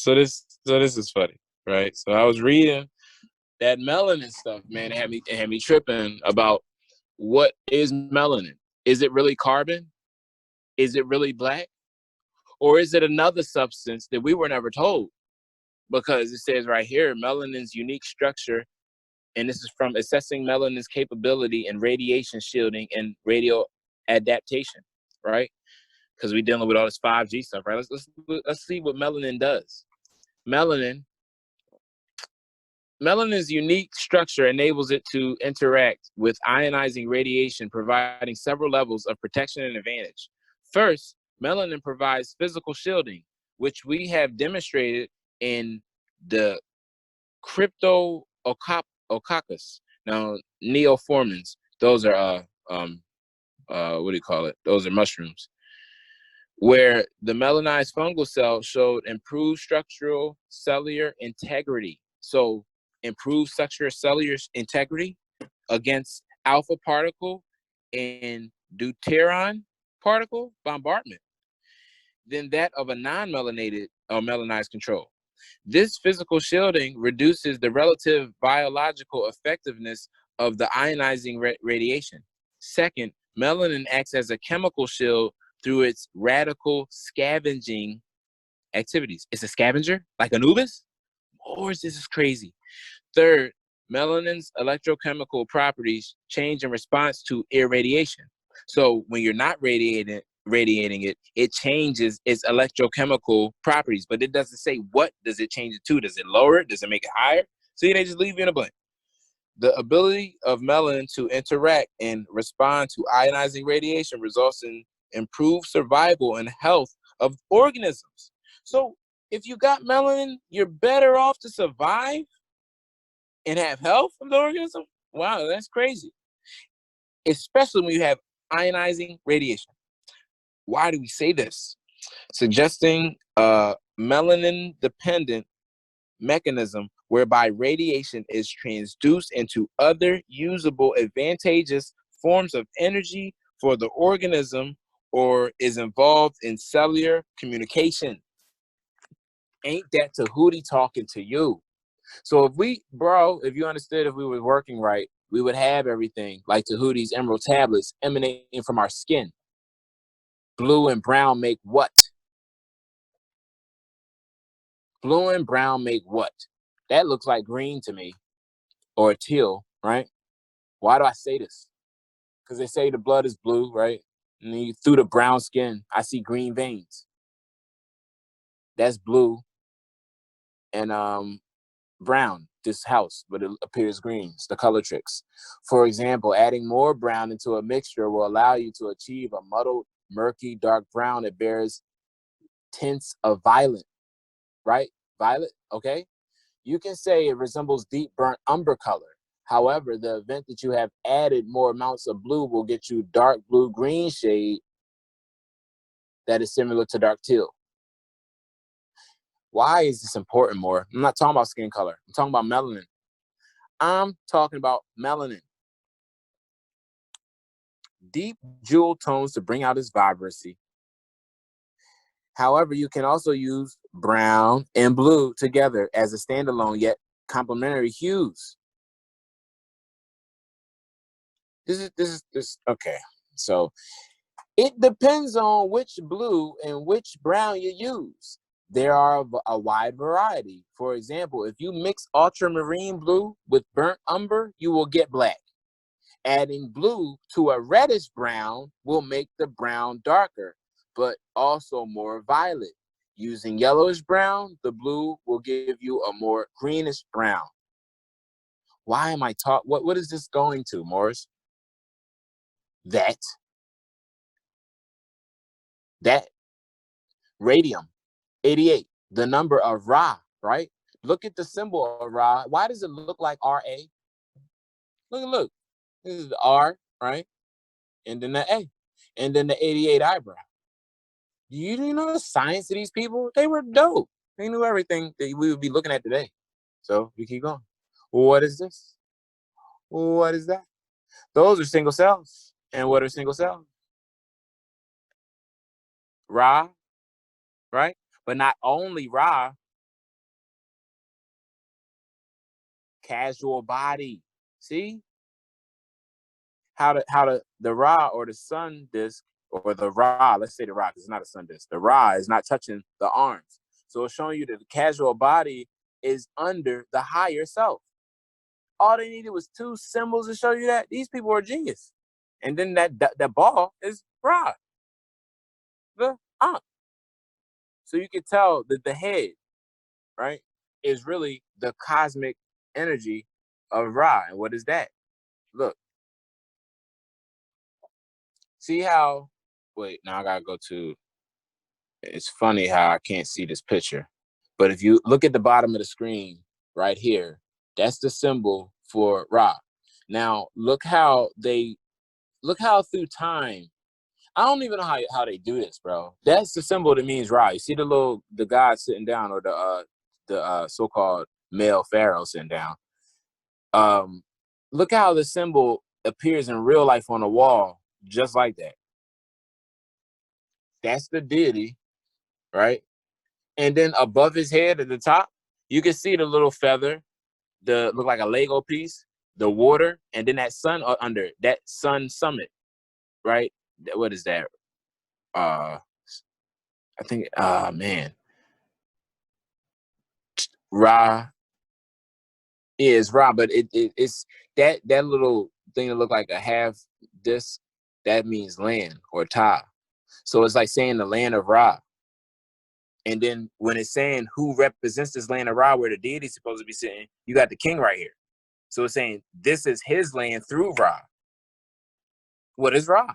this is funny, right? So I was reading that melanin stuff, man. It had me tripping about what is melanin. Is it really carbon? Is it really black? Or is it another substance that we were never told? Because it says right here, melanin's unique structure, and this is from assessing melanin's capability in radiation shielding and radio adaptation, right? Because we're dealing with all this 5G stuff, right? Let's see what melanin does. Melanin's unique structure enables it to interact with ionizing radiation, providing several levels of protection and advantage. First, melanin provides physical shielding, which we have demonstrated in the cryptococcus. Now, neoformans, those are what do you call it? Those are mushrooms, where the melanized fungal cell showed improved structural cellular integrity. So improved structural cellular integrity against alpha particle and deuteron particle bombardment than that of a non-melanated or melanized control. This physical shielding reduces the relative biological effectiveness of the ionizing radiation. Second, melanin acts as a chemical shield through its radical scavenging activities. It's a scavenger, like Anubis? Or this is crazy. Third, melanin's electrochemical properties change in response to irradiation. So when you're not radiating it, it changes its electrochemical properties, but it doesn't say what does it change it to. Does it lower it? Does it make it higher? See, they just leave you in a blank. The ability of melanin to interact and respond to ionizing radiation results in improved survival and health of organisms. So if you got melanin, you're better off to survive and have health of the organism. Wow, that's crazy. Especially when you have ionizing radiation. Why do we say this? Suggesting a melanin-dependent mechanism whereby radiation is transduced into other usable advantageous forms of energy for the organism or is involved in cellular communication. Ain't that Tahuti talking to you? So if you understood, if we were working right, we would have everything like Tahuti's emerald tablets emanating from our skin. Blue and brown make what? Blue and brown make what? That looks like green to me, or teal, right? Why do I say this? Because they say the blood is blue, right? And then through the brown skin, I see green veins. That's blue and brown, this house, but it appears green. It's the color tricks. For example, adding more brown into a mixture will allow you to achieve a muddled, murky, dark brown that bears tints of violet, right? Violet, okay? You can say it resembles deep burnt umber color. However, the event that you have added more amounts of blue will get you dark blue-green shade that is similar to dark teal. Why is this important more? I'm not talking about skin color. I'm talking about melanin. I'm talking about melanin. Deep jewel tones to bring out its vibrancy. However, you can also use brown and blue together as a standalone yet complementary hues. This is okay. So it depends on which blue and which brown you use. There are a wide variety. For example, if you mix ultramarine blue with burnt umber, you will get black. Adding blue to a reddish brown will make the brown darker, but also more violet. Using yellowish brown, the blue will give you a more greenish brown. Why am I taught? What is this going to, Morris? That radium 88, the number of Ra, right? Look at the symbol of Ra. Why does it look like RA? Look. This is the R, right? And then the A. And then the 88 eyebrow. You know the science of these people? They were dope. They knew everything that we would be looking at today. So we keep going. What is this? What is that? Those are single cells. And what are single cells? Ra, right? But not only Ra, casual body. See how the Ra or the sun disk or the Ra, let's say the Ra, because it's not a sun disk. The Ra is not touching the arms. So it's showing you that the casual body is under the higher self. All they needed was 2 symbols to show you that. These people are genius. And then that ball is Ra, the Ankh. So you can tell that the head, right, is really the cosmic energy of Ra. And what is that? Look, see how, wait, now I gotta go to, it's funny how I can't see this picture. But if you look at the bottom of the screen right here, that's the symbol for Ra. Now, look how through time, I don't even know how they do this, bro. That's the symbol that means Ra. You see the guy sitting down, or the so-called male pharaoh sitting down. Look how the symbol appears in real life on the wall, just like that. That's the deity, right? And then above his head at the top, you can see the little feather, look like a Lego piece, the water, and then that sun under it, that sun summit, right? What is that? I think, man, Ra is Ra, but it's that little thing that look like a half disc, that means land or Ta. So it's like saying the land of Ra. And then when it's saying who represents this land of Ra, where the deity is supposed to be sitting, you got the king right here. So it's saying this is his land through Ra. What is Ra?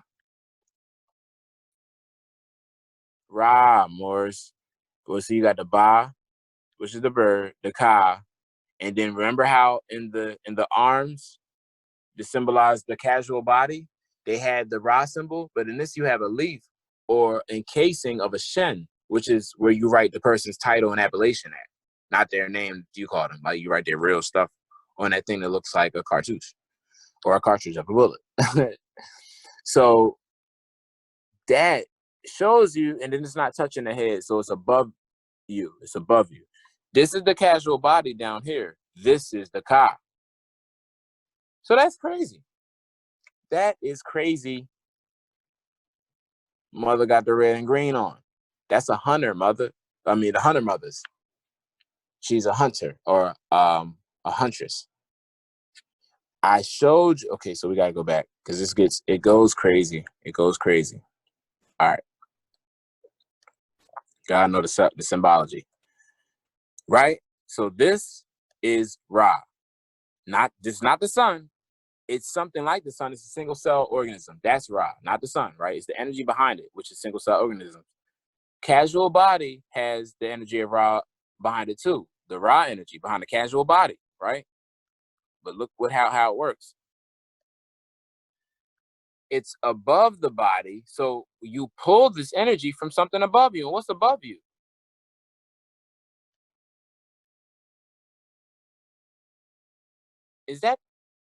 Ra, Morris. Well, so you got the Ba, which is the bird, the Ka, and then remember how in the arms to symbolize the casual body, they had the Ra symbol, but in this you have a leaf or encasing of a Shen, which is where you write the person's title and appellation at, not their name. You call them, like you write their real stuff on that thing that looks like a cartouche or a cartridge of a bullet. So that shows you, and then it's not touching the head, so it's above you. It's above you. This is the casual body down here. This is the Ka. So that's crazy. That is crazy. Mother got the red and green on. That's a hunter mother. I mean, the hunter mothers. She's a hunter or a huntress. I showed you. Okay, so we gotta go back because it goes crazy. It goes crazy. All right. Gotta know the symbology, right? So this is Ra. This is not the sun. It's something like the sun. It's a single cell organism. That's Ra, not the sun, right? It's the energy behind it, which is single cell organism. Casual body has the energy of Ra behind it too. The Ra energy behind the casual body, right? But look how it works. It's above the body, so you pull this energy from something above you. And what's above you? Is that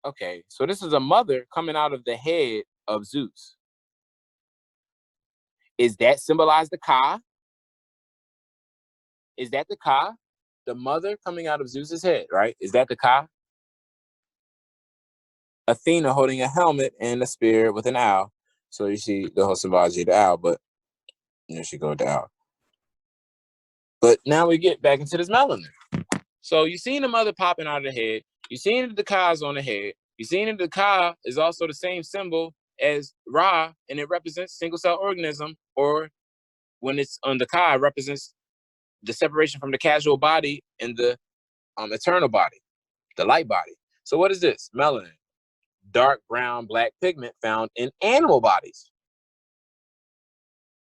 okay? So this is a mother coming out of the head of Zeus. Is that symbolize the Ka? Is that the Ka? The mother coming out of Zeus's head, right? Is that the Ka? Athena holding a helmet and a spear with an owl. So you see the whole symbology of the owl, but there she go, the owl. But now we get back into this melanin. So you seen the mother popping out of the head. You seen that the Ka's on the head. You seen that the Ka is also the same symbol as Ra, and it represents single cell organism, or when it's on the Ka, it represents the separation from the casual body and the eternal body, the light body. So what is this? Melanin, dark brown, black pigment found in animal bodies.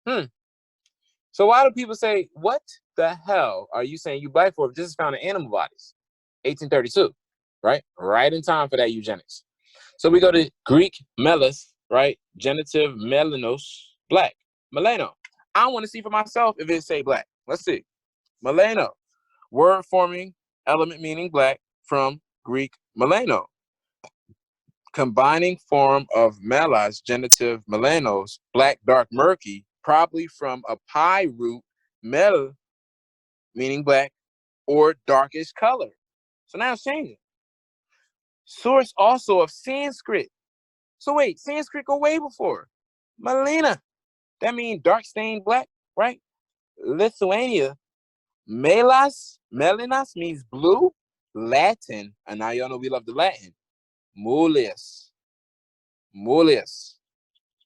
So why do people say, what the hell are you saying you black for if this is found in animal bodies? 1832, right? Right in time for that eugenics. So we go to Greek melis, right? Genitive melanos, black. Melano. I want to see for myself if it say black. Let's see. Melano, word forming element meaning black from Greek melano. Combining form of melas, genitive melanos, black, dark, murky, probably from a pi root, mel, meaning black, or darkish color. So now it's changing. Source also of Sanskrit. So wait, Sanskrit go way before. Melina, that means dark stained black, right? Lithuania, melinas means blue. Latin, and now y'all know we love the Latin. Mulius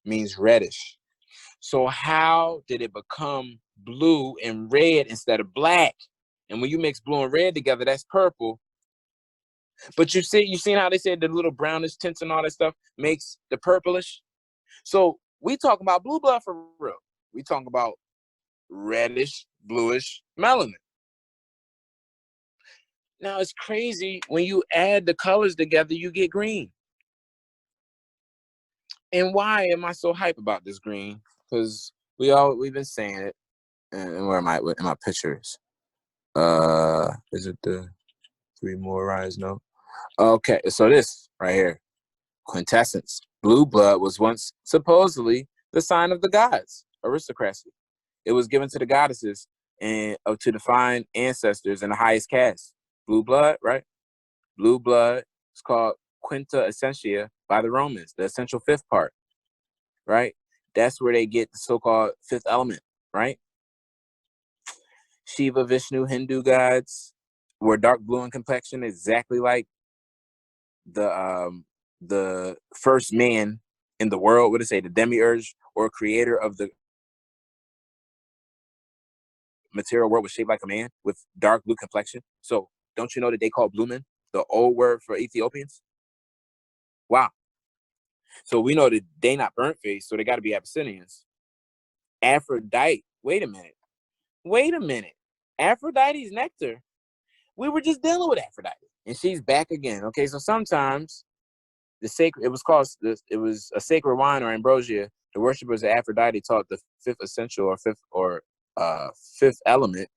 means reddish. So how did it become blue and red instead of black? And when you mix blue and red together, that's purple. But you seen how they said the little brownish tints and all that stuff makes the purplish? So we talking about blue blood for real. We talking about reddish, bluish melanin. Now it's crazy when you add the colors together, you get green. And why am I so hype about this green? Because we've been saying it. And where am I in my pictures? Is it the three more rise? No. Okay, so this right here, quintessence. Blue blood was once supposedly the sign of the gods, aristocracy. It was given to the goddesses and to define ancestors in the highest caste. Blue blood, right? Blue blood is called quinta essentia by the Romans, the essential fifth part, right? That's where they get the so-called fifth element, right? Shiva, Vishnu, Hindu gods were dark blue in complexion, exactly like the first man in the world. What do they say? The demiurge or creator of the material world was shaped like a man with dark blue complexion. So don't you know that they call blue men the old word for Ethiopians? Wow. So we know that they not burnt faced, so they got to be Abyssinians. Aphrodite. Wait a minute. Aphrodite's nectar. We were just dealing with Aphrodite, and she's back again. Okay, so sometimes it was a sacred wine or ambrosia. The worshippers of Aphrodite taught the fifth essential or fifth element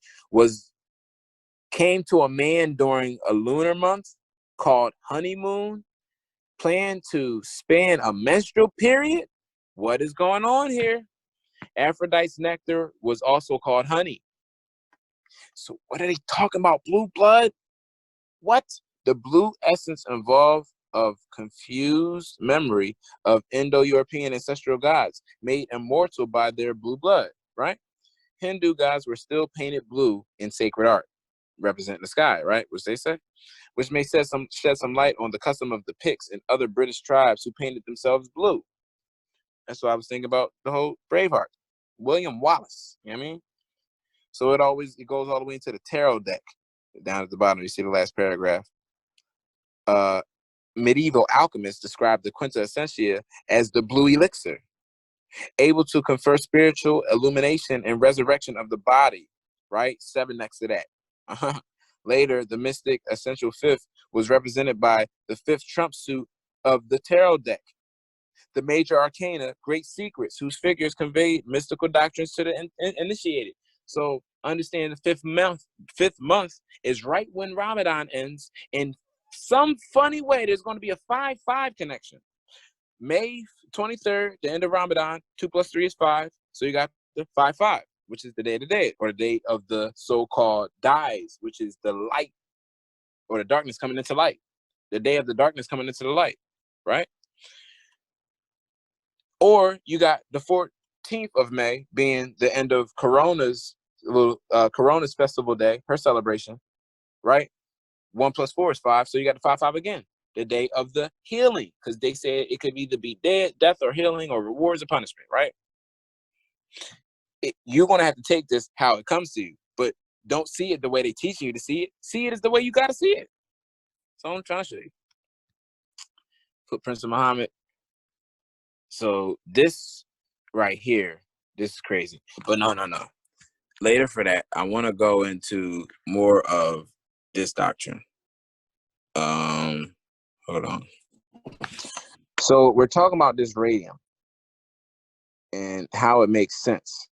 came to a man during a lunar month called honeymoon, planned to span a menstrual period. What is going on here? Aphrodite's nectar was also called honey. So what are they talking about? Blue blood? What? The blue essence involved of confused memory of Indo-European ancestral gods made immortal by their blue blood, right? Hindu gods were still painted blue in sacred art, representing the sky, right? Which they say, which may shed some light on the custom of the Picts and other British tribes who painted themselves blue. That's what I was thinking about the whole Braveheart. William Wallace, you know what I mean? So it goes all the way into the tarot deck. Down at the bottom, you see the last paragraph. Medieval alchemists described the quinta essentia as the blue elixir, able to confer spiritual illumination and resurrection of the body, right? 7 next to that. Later, the mystic essential fifth was represented by the fifth trump suit of the tarot deck. The major arcana, great secrets, whose figures conveyed mystical doctrines to the initiated. So understand the fifth month is right when Ramadan ends. In some funny way, there's going to be a 5-5 connection. May 23rd, the end of Ramadan, 2 + 3 is 5. So you got the 5-5, which is the day of the day, or the day of the so-called dies, which is the light or the darkness coming into light. The day of the darkness coming into the light, right? Or you got the 14th of May being the end of Corona's festival day, her celebration, right? 1 + 4 is 5, so you got the 5-5 again. The day of the healing, because they said it could either be death or healing or rewards or punishment, right? You're gonna have to take this how it comes to you, but don't see it the way they teach you to see it. See it as the way you gotta see it. So I'm trying to show you. Footprints of Muhammad. So this right here, this is crazy. But no. Later for that, I want to go into more of this doctrine. Hold on. So we're talking about this radium and how it makes sense.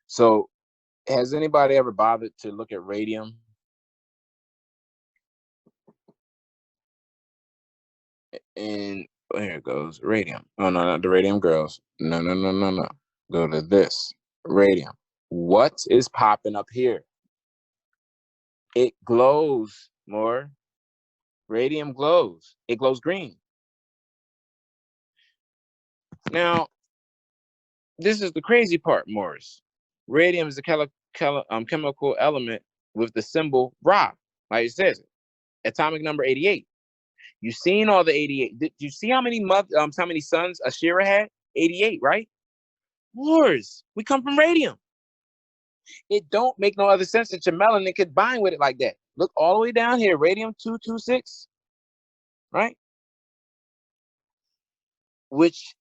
So has anybody ever bothered to look at radium? And here it goes, radium. Oh, no, not the radium girls. No. Go to this, radium. What is popping up here? It glows more. Radium glows. It glows green. Now, this is the crazy part, Morris. Radium is a chemical element with the symbol Ra, like it says it. Atomic number 88. You seen all the 88. Did you see how many sons IsRa had? 88, right? Morris, we come from radium. It don't make no other sense that your melanin could bind with it like that. Look all the way down here, radium 226, right? Which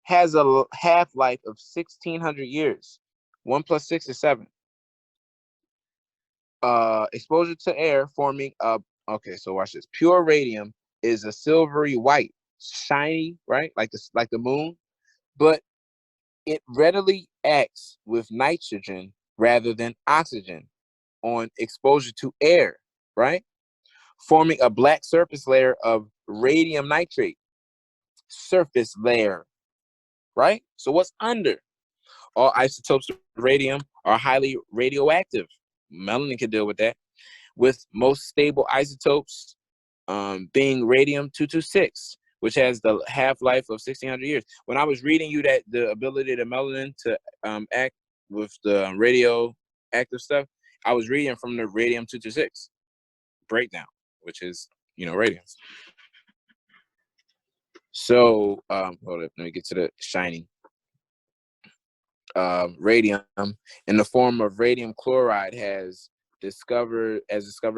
has a half-life of 1,600 years. 1 plus 6 is 7. Exposure to air forming okay, so watch this. Pure radium is a silvery white, shiny, right? Like the moon, but it readily acts with nitrogen rather than oxygen on exposure to air, right? Forming a black surface layer of radium nitrate. Surface layer, right? So what's under? All isotopes of radium are highly radioactive. Melanin can deal with that. With most stable isotopes being radium 226, which has the half-life of 1,600 years. When I was reading you that the ability of the melanin to act with the radioactive stuff, I was reading from the radium 226 breakdown, which is, radium. So, hold up, let me get to the shining. Radium in the form of radium chloride has discovered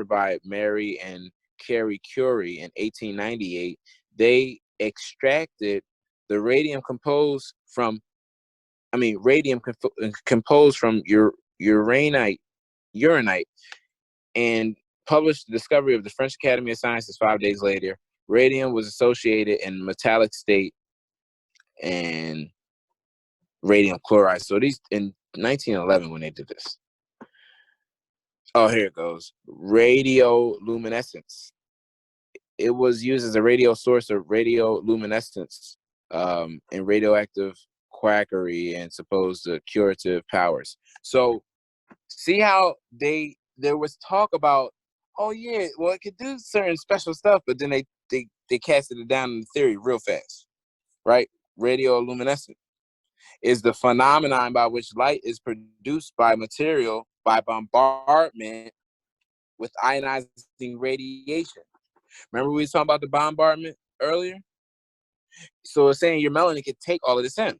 by Mary and Carrie Curie in 1898. They extracted the radium composed from uranite, and published the discovery of the French Academy of Sciences 5 days later. Radium was associated in metallic state and radium chloride. So these in 1911 when they did this. Oh, here it goes. Radioluminescence. It was used as a radio source of radioluminescence in radioactive quackery and supposed curative powers. So see how there was talk about, oh yeah, well it could do certain special stuff, but then they casted it down in theory real fast, right? Radioluminescence is the phenomenon by which light is produced by material by bombardment with ionizing radiation. Remember we were talking about the bombardment earlier? So it's saying your melanin can take all of this in,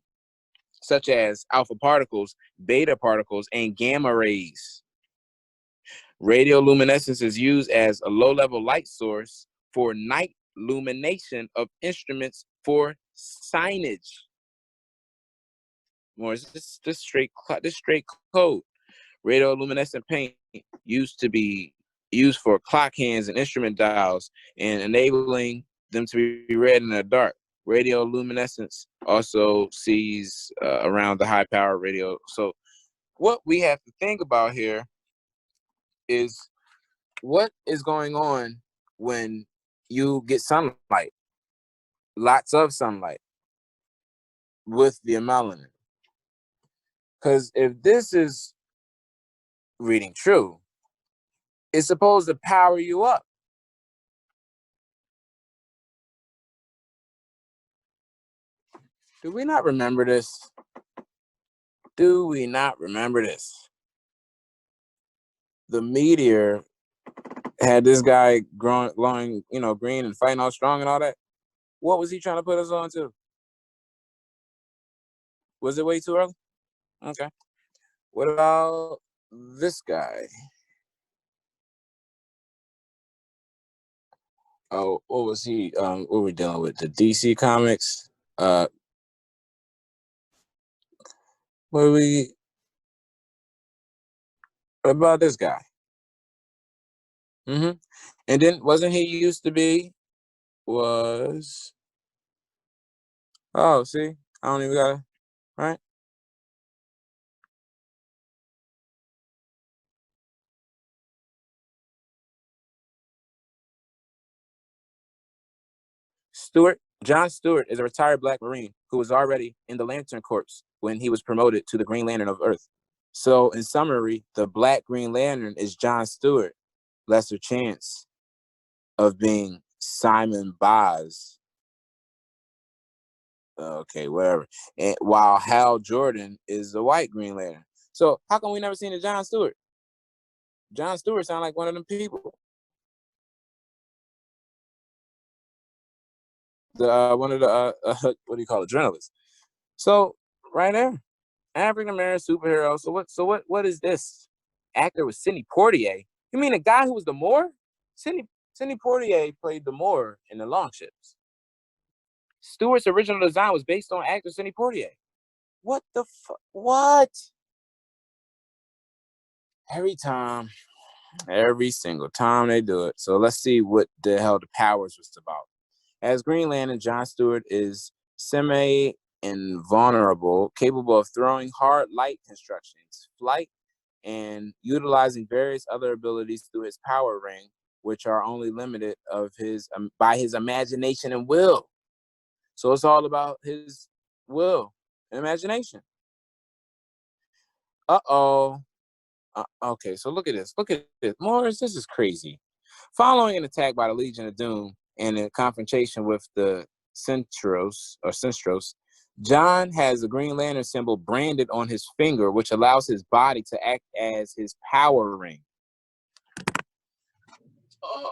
such as alpha particles, beta particles, and gamma rays. Radioluminescence is used as a low-level light source for night illumination of instruments for signage. More this straight code. Radioluminescent paint used to be used for clock hands and instrument dials and enabling them to be read in the dark. Radioluminescence also sees around the high power radio. So what we have to think about here is what is going on when you get sunlight, lots of sunlight with the melanin. Because if this is reading true, it's supposed to power you up. Do we not remember this? Do we not remember this? The meteor had this guy glowing, green and fighting all strong and all that. What was he trying to put us on to? Was it way too early? Okay. What about this guy? Oh, what was he? What were we dealing with? The DC comics? What about this guy? And then wasn't he used to be? Oh, see, I don't even gotta, right? John Stewart is a retired Black Marine who was already in the Lantern Corps when he was promoted to the Green Lantern of Earth. So, in summary, the Black Green Lantern is John Stewart, Lesser Chance. of being Simon Baz. Okay, whatever. And while Hal Jordan is the white Green Lantern. So how come we never seen a John Stewart? John Stewart sound like one of them people. The one of the what do you call it, journalists. So right there, African American superhero. So what? So what is this? Actor was Sidney Poitier. You mean the guy who was the Moor? Sidney Poitier played the Moor in the Longships. Stewart's original design was based on actor Sidney Poitier. What the fuck? What? Every single time they do it. So let's see what the hell the powers was about. As Green Lantern, John Stewart is semi-invulnerable, capable of throwing hard light constructions, flight, and utilizing various other abilities through his power ring, which are only limited by his imagination and will. So it's all about his will and imagination. Uh-oh. Okay, so look at this. Look at this. Morris, this is crazy. Following an attack by the Legion of Doom and a confrontation with the Sinstros, John has a Green Lantern symbol branded on his finger, which allows his body to act as his power ring. Oh.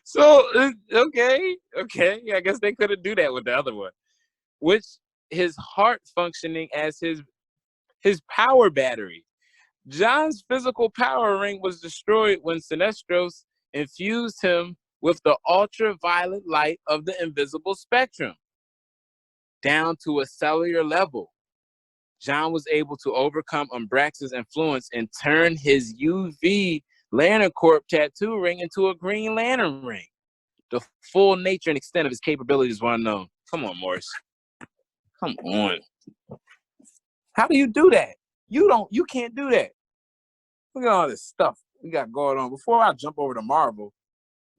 So, okay. I guess they couldn't do that with the other one. Which his heart functioning as his power battery. John's physical power ring was destroyed when Sinestros infused him with the ultraviolet light of the invisible spectrum. Down to a cellular level, John was able to overcome Umbrax's influence and turn his UV Lantern Corp tattoo ring into a Green Lantern ring. The full nature and extent of his capabilities were unknown. Come on, Morris. Come on. How do you do that? You can't do that. Look at all this stuff we got going on. Before I jump over to Marvel,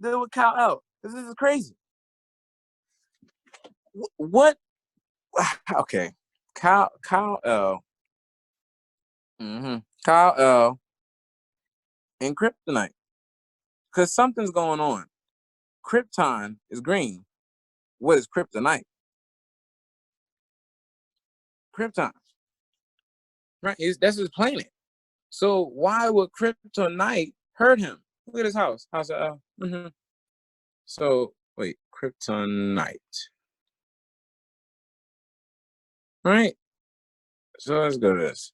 deal with Kal El, because this is crazy. What? Okay. Kal El. Kal El and Kryptonite. Because something's going on. Krypton is green. What is Kryptonite? Krypton. Right? That's his planet. So why would Kryptonite hurt him? Look at his house. House of El. So, wait. Kryptonite. Right? So let's go to this.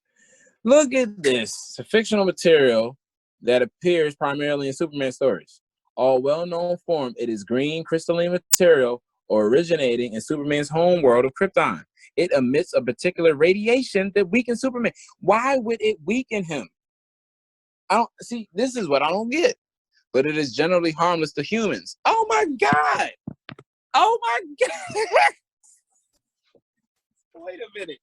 Look at this. It's a fictional material that appears primarily in Superman stories. All well-known form, it is green crystalline material originating in Superman's home world of Krypton. It emits a particular radiation that weakens Superman. Why would it weaken him? I don't see. This is what I don't get. But it is generally harmless to humans. Oh my God! Oh my God! Wait a minute.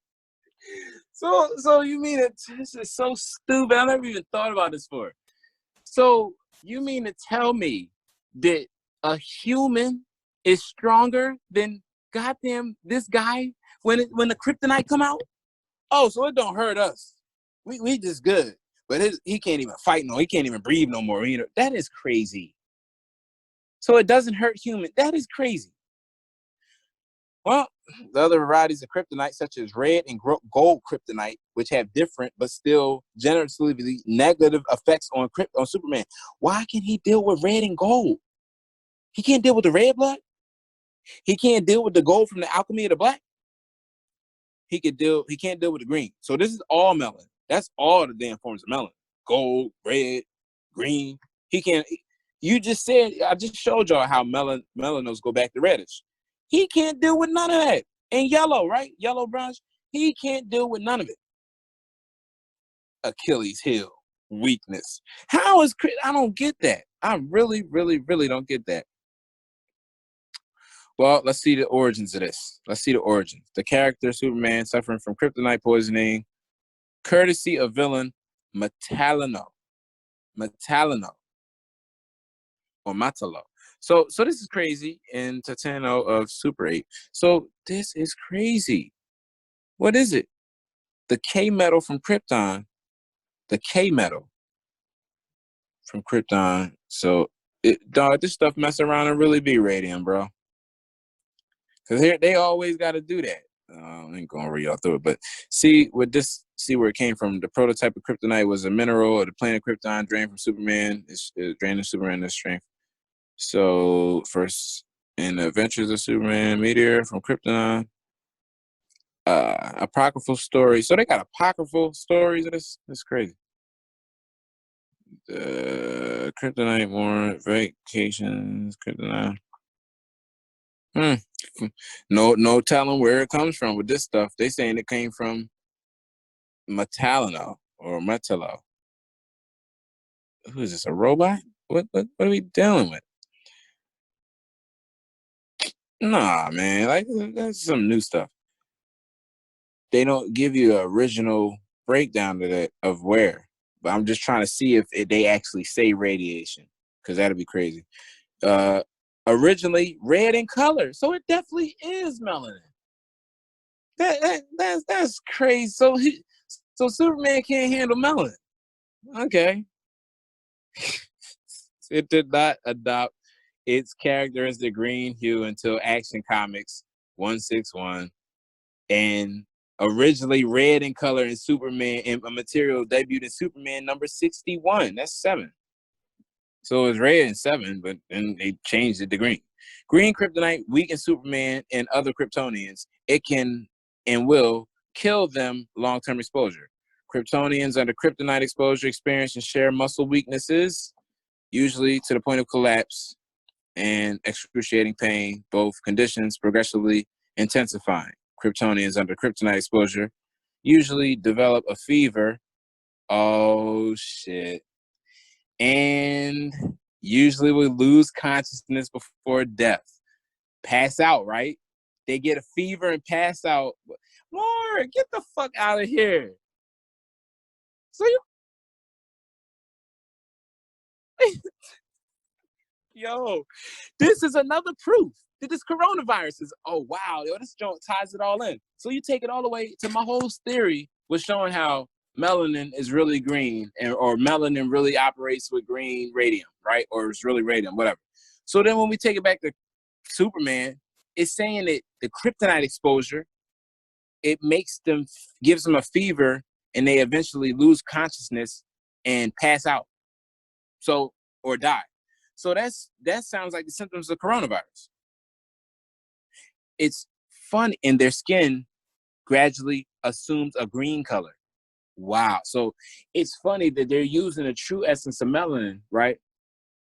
So you mean it? This is so stupid. I never even thought about this before. So you mean to tell me that a human is stronger than goddamn this guy when the kryptonite come out? Oh, so it don't hurt us. We just good. But he can't even fight no. He can't even breathe no more. That is crazy. So it doesn't hurt human. That is crazy. Well, the other varieties of kryptonite, such as red and gold kryptonite, which have different but still generally negative effects on Superman. Why can he deal with red and gold? He can't deal with the red blood. He can't deal with the gold from the alchemy of the black. He can't deal with the green. So this is all melanin. That's all the damn forms of melanin. Gold, red, green. He can't. You just said, I just showed y'all how melanos go back to reddish. He can't deal with none of that. And yellow, right? Yellow brownish. He can't deal with none of it. Achilles heel, weakness. How is I don't get that. I really, really, really don't get that. Well, let's see the origins of this. Let's see the origins. The character Superman suffering from kryptonite poisoning, courtesy of villain Metalino. Or Matalo. So this is crazy in Tatano of Super 8. So this is crazy. What is it? The K metal from Krypton. The K metal. from Krypton. So, dog, this stuff mess around and really be radium, bro. Because they always got to do that. I ain't gonna read y'all through it, but see where it came from. The prototype of kryptonite was a mineral of the planet Krypton, drained from Superman. It's drained Superman's strength. So first, in the Adventures of Superman, meteor from Krypton. Apocryphal stories. So they got apocryphal stories of this. That's crazy. Kryptonite more vacations. Kryptonite. No telling where it comes from with this stuff. They saying it came from Metallo or Metallo. Who is this? A robot? What are we dealing with? Nah, man. Like that's some new stuff. They don't give you an original breakdown of that of where. But I'm just trying to see if they actually say radiation, because that'd be crazy. Originally red in color, so it definitely is melanin. That's crazy. So Superman can't handle melanin. Okay. It did not adopt its characteristic green hue until Action Comics 161, and originally red in color in Superman, and a material debuted in Superman number 61. That's 7. So it was red in 7, but then they changed it to green. Green kryptonite weakens Superman and other Kryptonians. It can and will kill them long-term exposure. Kryptonians under kryptonite exposure experience and share muscle weaknesses, usually to the point of collapse and excruciating pain, both conditions progressively intensifying. Kryptonians under kryptonite exposure usually develop a fever. Oh, shit. And usually will lose consciousness before death. Pass out, right? They get a fever and pass out. More, get the fuck out of here. So you, yo, this is another proof that this coronavirus is, oh, wow, yo, this joint ties it all in. So you take it all the way to my whole theory was showing how melanin is really green, or melanin really operates with green radium, right? Or it's really radium, whatever. So then when we take it back to Superman, it's saying that the kryptonite exposure, it gives them a fever, and they eventually lose consciousness and pass out. So, or die. So that sounds like the symptoms of coronavirus. It's fun, and their skin gradually assumes a green color. Wow. So it's funny that they're using the true essence of melanin, right?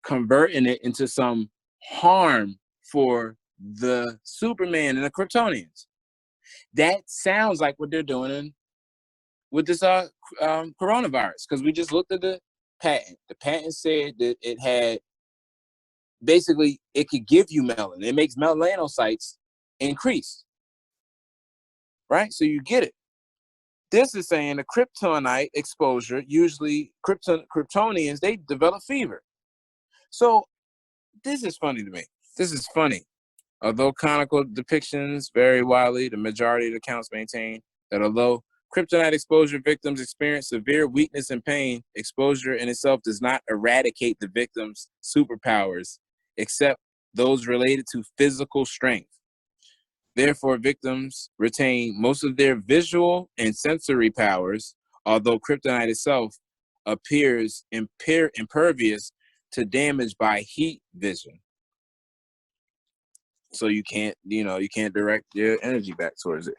Converting it into some harm for the Superman and the Kryptonians. That sounds like what they're doing with this coronavirus, because we just looked at the patent. The patent said that it had, basically, it could give you melanin. It makes melanocytes increase, right? So you get it. This is saying the kryptonite exposure, usually Kryptonians, they develop fever. So this is funny to me. This is funny. Although conical depictions vary widely, the majority of accounts maintain that although kryptonite exposure victims experience severe weakness and pain, exposure in itself does not eradicate the victim's superpowers, except those related to physical strength. Therefore, victims retain most of their visual and sensory powers, although kryptonite itself appears impervious to damage by heat vision. So you can't direct your energy back towards it.